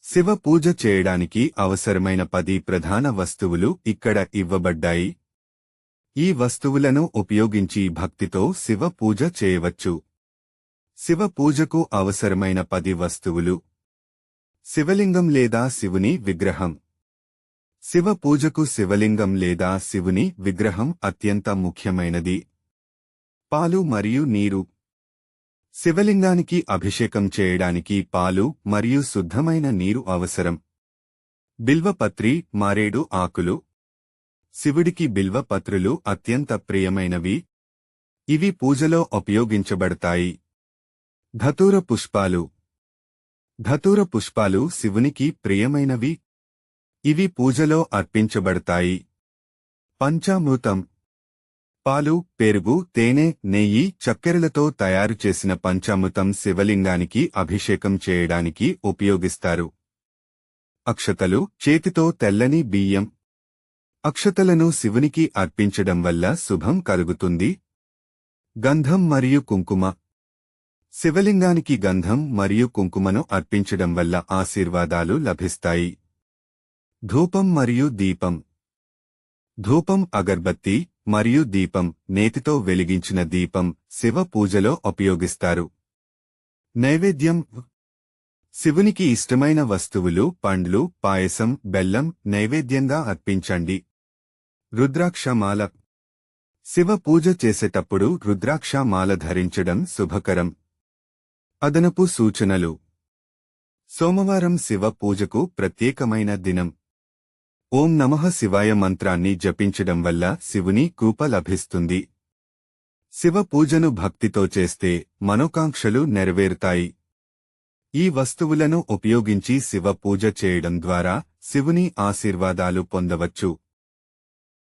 శివ పూజ చేయడానికి అవసరమైన 10 ప్రధాన వస్తువులు ఇక్కడ ఇవ్వబడ్డాయి. ఈ వస్తువులను ఉపయోగించి భక్తితో శివ పూజ చేయవచ్చు. శివ పూజకు అవసరమైన 10 వస్తువులు. శివలింగం లేదా శివుని విగ్రహం. శివ పూజకు శివలింగం లేదా శివుని విగ్రహం అత్యంత ముఖ్యమైనది. పాలు మరియు నీరు. శివలింగానికి అభిషేకం చేయడానికి పాలు మరియు శుద్ధమైన నీరు అవసరం. బిల్వపత్రి, మారేడు ఆకులు. శివుడికి బిల్వపత్రులు అత్యంత ప్రియమైనవి. ఇవి పూజలో ఉపయోగించబడతాయి. ధతూర పుష్పాలు. ధతూర పుష్పాలు శివునికి ప్రియమైనవి. ఇవి పూజలో అర్పించబడతాయి. పంచామృతం. పాలు, పెరుగు, తేనె, నెయ్యి, చక్కెరలతో తయారుచేసిన పంచామృతం శివలింగానికి అభిషేకం చేయడానికి ఉపయోగిస్తారు. అక్షతలు. చేతితో తెల్లని బియ్యం. అక్షతలను శివునికి అర్పించడం వల్ల శుభం కలుగుతుంది. గంధం మరియు కుంకుమ. శివలింగానికి గంధం మరియు కుంకుమను అర్పించడం వల్ల ఆశీర్వాదాలు లభిస్తాయి. ధూపం మరియు దీపం. ధూపం అగర్బత్తి మరియు దీపం, నేతితో వెలిగించిన దీపం శివ పూజలో ఉపయోగిస్తారు. నైవేద్యం. శివునికి ఇష్టమైన వస్తువులు పండ్లు, పాయసం, బెల్లం నైవేద్యంగా అర్పించండి. రుద్రాక్షమాల. శివ పూజ చేసేటప్పుడు రుద్రాక్షమాల ధరించడం శుభకరం. అదనపు సూచనలు. సోమవారం శివ పూజకు ప్రత్యేకమైన దినం. ఓం నమః శివాయ మంత్రాన్ని జపించడం వల్ల శివుని కృప లభిస్తుంది. శివ పూజను భక్తితో చేస్తే మనోకాంక్షలు నెరవేరుతాయి. ఈ వస్తువులను ఉపయోగించి శివ పూజ చేయడం ద్వారా శివుని ఆశీర్వాదాలు పొందవచ్చు.